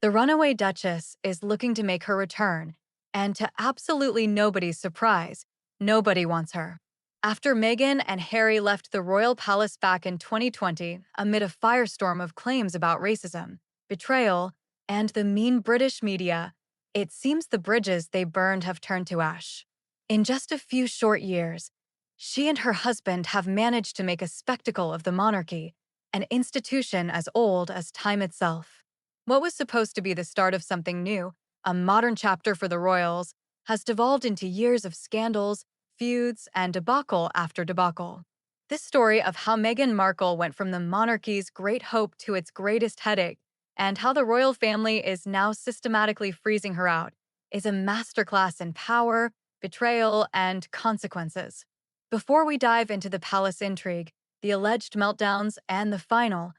The runaway Duchess is looking to make her return, and to absolutely nobody's surprise, nobody wants her. After Meghan and Harry left the royal palace back in 2020 amid a firestorm of claims about racism, betrayal, and the mean British media, it seems the bridges they burned have turned to ash. In just a few short years, she and her husband have managed to make a spectacle of the monarchy, an institution as old as time itself. What was supposed to be the start of something new, a modern chapter for the royals, has devolved into years of scandals, feuds, and debacle after debacle. This story of how Meghan Markle went from the monarchy's great hope to its greatest headache, and how the royal family is now systematically freezing her out, is a masterclass in power, betrayal, and consequences. Before we dive into the palace intrigue, the alleged meltdowns, and the final,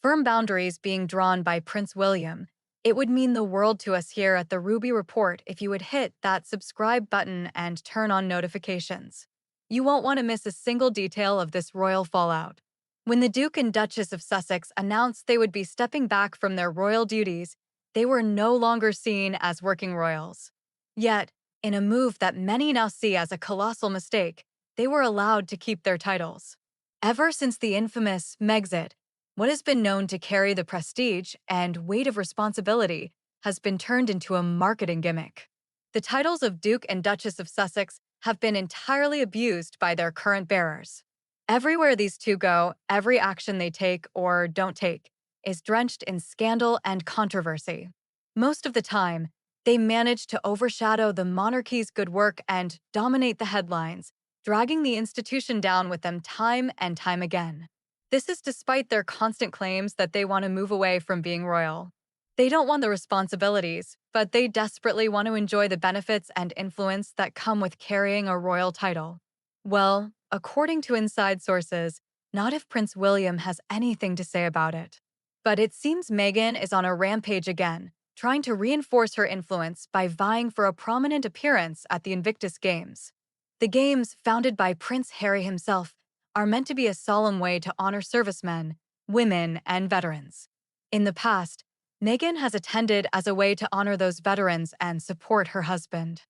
firm boundaries being drawn by Prince William, it would mean the world to us here at the Ruby Report if you would hit that subscribe button and turn on notifications. You won't want to miss a single detail of this royal fallout. When the Duke and Duchess of Sussex announced they would be stepping back from their royal duties, they were no longer seen as working royals. Yet, in a move that many now see as a colossal mistake, they were allowed to keep their titles. Ever since the infamous Megxit, what has been known to carry the prestige and weight of responsibility has been turned into a marketing gimmick. The titles of Duke and Duchess of Sussex have been entirely abused by their current bearers. Everywhere these two go, every action they take or don't take is drenched in scandal and controversy. Most of the time, they manage to overshadow the monarchy's good work and dominate the headlines, dragging the institution down with them time and time again. This is despite their constant claims that they want to move away from being royal. They don't want the responsibilities, but they desperately want to enjoy the benefits and influence that come with carrying a royal title. Well, according to inside sources, not if Prince William has anything to say about it. But it seems Meghan is on a rampage again, trying to reinforce her influence by vying for a prominent appearance at the Invictus Games. The Games, founded by Prince Harry himself, are meant to be a solemn way to honor servicemen, women, and veterans. In the past, Meghan has attended as a way to honor those veterans and support her husband.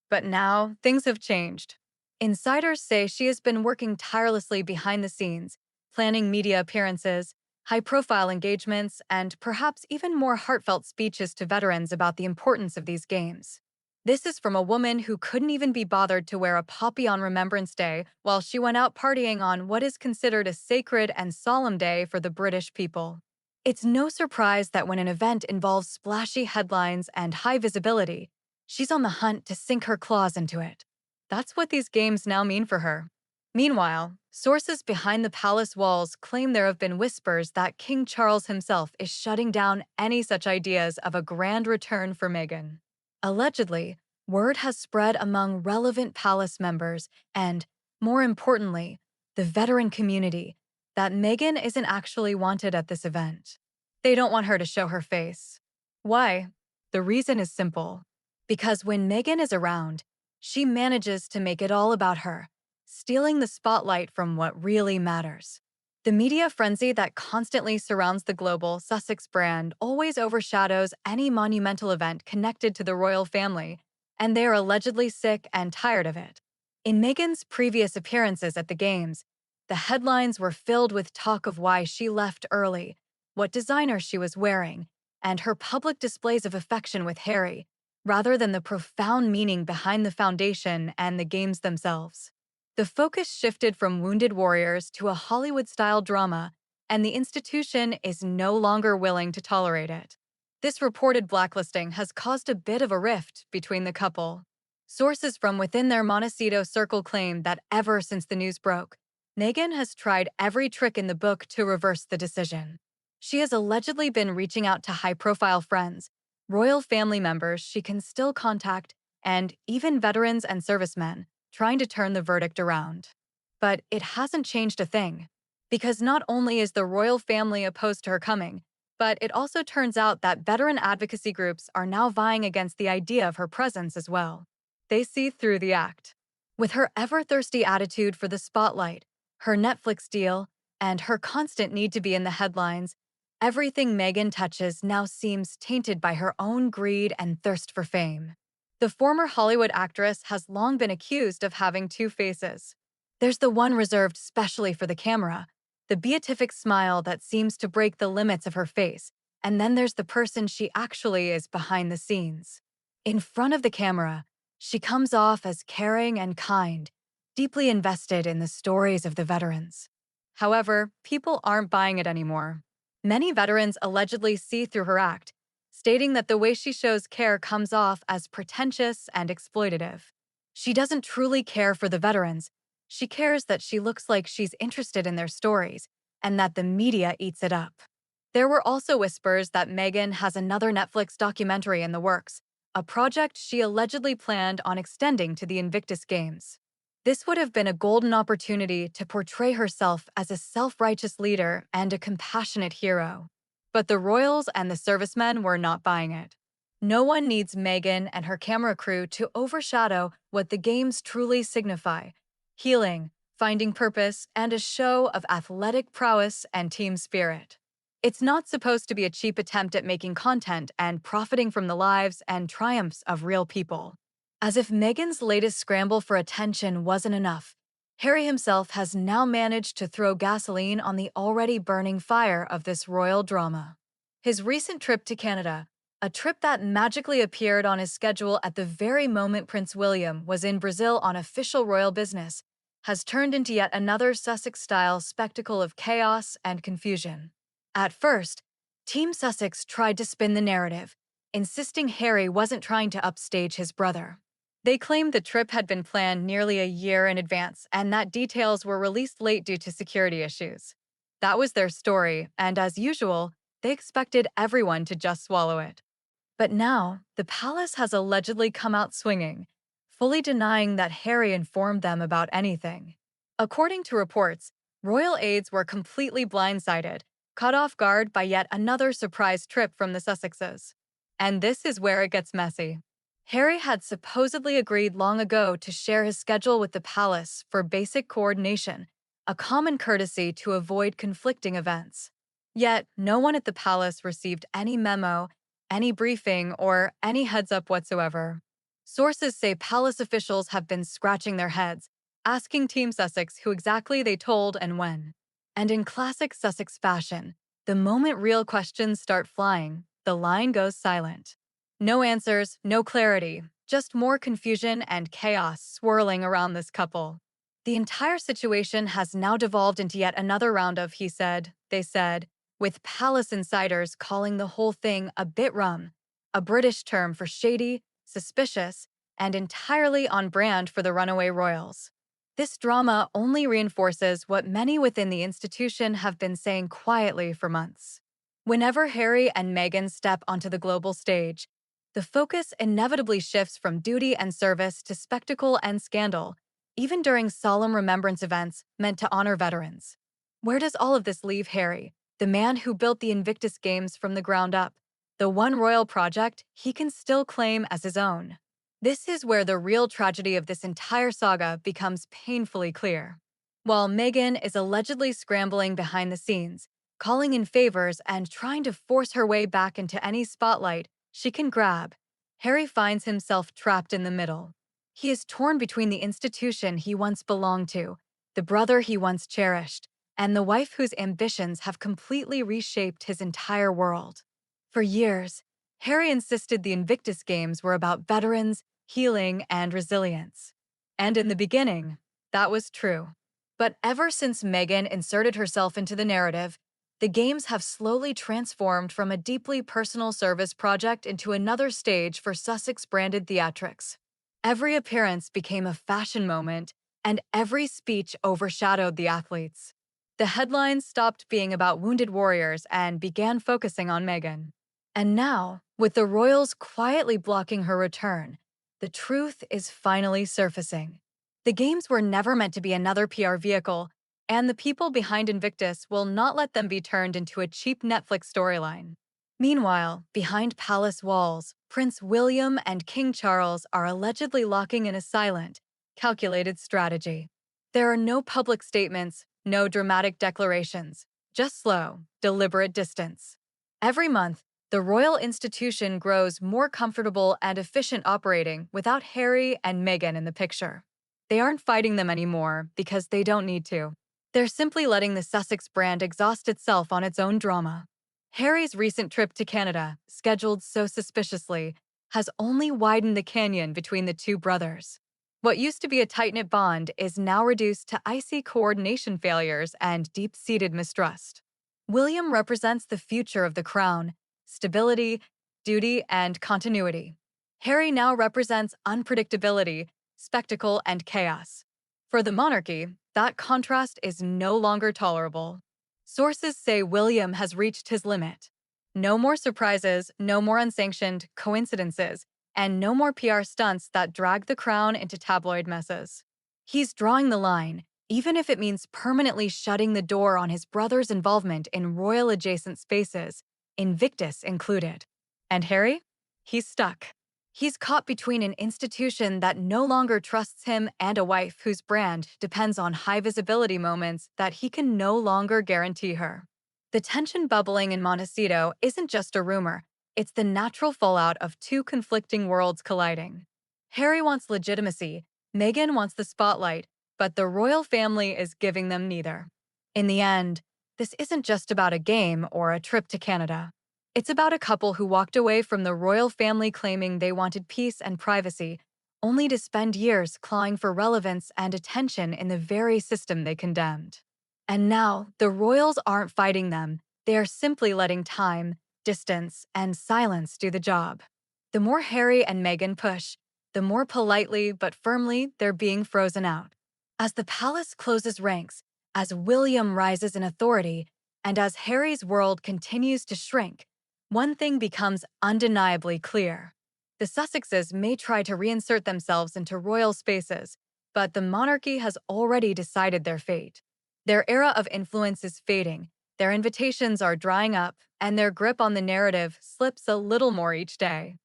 But now, things have changed. Insiders say she has been working tirelessly behind the scenes, planning media appearances, high-profile engagements, and perhaps even more heartfelt speeches to veterans about the importance of these games. This is from a woman who couldn't even be bothered to wear a poppy on Remembrance Day while she went out partying on what is considered a sacred and solemn day for the British people. It's no surprise that when an event involves splashy headlines and high visibility, she's on the hunt to sink her claws into it. That's what these games now mean for her. Meanwhile, sources behind the palace walls claim there have been whispers that King Charles himself is shutting down any such ideas of a grand return for Meghan. Allegedly, word has spread among relevant palace members and, more importantly, the veteran community, that Meghan isn't actually wanted at this event. They don't want her to show her face. Why? The reason is simple. Because when Meghan is around, she manages to make it all about her, stealing the spotlight from what really matters. The media frenzy that constantly surrounds the global Sussex brand always overshadows any monumental event connected to the royal family, and they are allegedly sick and tired of it. In Meghan's previous appearances at the Games, the headlines were filled with talk of why she left early, what designer she was wearing, and her public displays of affection with Harry, rather than the profound meaning behind the foundation and the games themselves. The focus shifted from wounded warriors to a Hollywood-style drama, and the institution is no longer willing to tolerate it. This reported blacklisting has caused a bit of a rift between the couple. Sources from within their Montecito circle claim that ever since the news broke, Meghan has tried every trick in the book to reverse the decision. She has allegedly been reaching out to high-profile friends, royal family members she can still contact, and even veterans and servicemen, trying to turn the verdict around. But it hasn't changed a thing. Because not only is the royal family opposed to her coming, but it also turns out that veteran advocacy groups are now vying against the idea of her presence as well. They see through the act. With her ever-thirsty attitude for the spotlight, her Netflix deal, and her constant need to be in the headlines, Everything Meghan touches now seems tainted by her own greed and thirst for fame. The former Hollywood actress has long been accused of having two faces. There's the one reserved specially for the camera, the beatific smile that seems to break the limits of her face, and then there's the person she actually is behind the scenes. In front of the camera, she comes off as caring and kind, deeply invested in the stories of the veterans. However, people aren't buying it anymore. Many veterans allegedly see through her act, stating that the way she shows care comes off as pretentious and exploitative. She doesn't truly care for the veterans. She cares that she looks like she's interested in their stories and that the media eats it up. There were also whispers that Meghan has another Netflix documentary in the works, a project she allegedly planned on extending to the Invictus Games. This would have been a golden opportunity to portray herself as a self-righteous leader and a compassionate hero. But the royals and the servicemen were not buying it. No one needs Meghan and her camera crew to overshadow what the games truly signify: healing, finding purpose, and a show of athletic prowess and team spirit. It's not supposed to be a cheap attempt at making content and profiting from the lives and triumphs of real people. As if Meghan's latest scramble for attention wasn't enough, Harry himself has now managed to throw gasoline on the already burning fire of this royal drama. His recent trip to Canada, a trip that magically appeared on his schedule at the very moment Prince William was in Brazil on official royal business, has turned into yet another Sussex-style spectacle of chaos and confusion. At first, Team Sussex tried to spin the narrative, insisting Harry wasn't trying to upstage his brother. They claimed the trip had been planned nearly a year in advance and that details were released late due to security issues. That was their story, and as usual, they expected everyone to just swallow it. But now, the palace has allegedly come out swinging, fully denying that Harry informed them about anything. According to reports, royal aides were completely blindsided, caught off guard by yet another surprise trip from the Sussexes. And this is where it gets messy. Harry had supposedly agreed long ago to share his schedule with the palace for basic coordination, a common courtesy to avoid conflicting events. Yet, no one at the palace received any memo, any briefing, or any heads-up whatsoever. Sources say palace officials have been scratching their heads, asking Team Sussex who exactly they told and when. And in classic Sussex fashion, the moment real questions start flying, the line goes silent. No answers, no clarity, just more confusion and chaos swirling around this couple. The entire situation has now devolved into yet another round of he said, they said, with palace insiders calling the whole thing a bit rum, a British term for shady, suspicious, and entirely on brand for the runaway royals. This drama only reinforces what many within the institution have been saying quietly for months. Whenever Harry and Meghan step onto the global stage, the focus inevitably shifts from duty and service to spectacle and scandal, even during solemn remembrance events meant to honor veterans. Where does all of this leave Harry, the man who built the Invictus Games from the ground up, the one royal project he can still claim as his own? This is where the real tragedy of this entire saga becomes painfully clear. While Meghan is allegedly scrambling behind the scenes, calling in favors and trying to force her way back into any spotlight she can grab, Harry finds himself trapped in the middle. He is torn between the institution he once belonged to, the brother he once cherished, and the wife whose ambitions have completely reshaped his entire world. For years, Harry insisted the Invictus Games were about veterans, healing, and resilience. And in the beginning, that was true. But ever since Meghan inserted herself into the narrative, the Games have slowly transformed from a deeply personal service project into another stage for Sussex-branded theatrics. Every appearance became a fashion moment, and every speech overshadowed the athletes. The headlines stopped being about wounded warriors and began focusing on Meghan. And now, with the royals quietly blocking her return, the truth is finally surfacing. The Games were never meant to be another PR vehicle, and the people behind Invictus will not let them be turned into a cheap Netflix storyline. Meanwhile, behind palace walls, Prince William and King Charles are allegedly locking in a silent, calculated strategy. There are no public statements, no dramatic declarations, just slow, deliberate distance. Every month, the royal institution grows more comfortable and efficient operating without Harry and Meghan in the picture. They aren't fighting them anymore because they don't need to. They're simply letting the Sussex brand exhaust itself on its own drama. Harry's recent trip to Canada, scheduled so suspiciously, has only widened the canyon between the two brothers. What used to be a tight-knit bond is now reduced to icy coordination failures and deep-seated mistrust. William represents the future of the crown: stability, duty, and continuity. Harry now represents unpredictability, spectacle, and chaos. For the monarchy, that contrast is no longer tolerable. Sources say William has reached his limit. No more surprises, no more unsanctioned coincidences, and no more PR stunts that drag the crown into tabloid messes. He's drawing the line, even if it means permanently shutting the door on his brother's involvement in royal-adjacent spaces, Invictus included. And Harry? He's stuck. He's caught between an institution that no longer trusts him and a wife whose brand depends on high-visibility moments that he can no longer guarantee her. The tension bubbling in Montecito isn't just a rumor, it's the natural fallout of two conflicting worlds colliding. Harry wants legitimacy, Meghan wants the spotlight, but the royal family is giving them neither. In the end, this isn't just about a game or a trip to Canada. It's about a couple who walked away from the royal family claiming they wanted peace and privacy, only to spend years clawing for relevance and attention in the very system they condemned. And now, the royals aren't fighting them, they are simply letting time, distance, and silence do the job. The more Harry and Meghan push, the more politely but firmly they're being frozen out. As the palace closes ranks, as William rises in authority, and as Harry's world continues to shrink, one thing becomes undeniably clear. The Sussexes may try to reinsert themselves into royal spaces, but the monarchy has already decided their fate. Their era of influence is fading, their invitations are drying up, and their grip on the narrative slips a little more each day.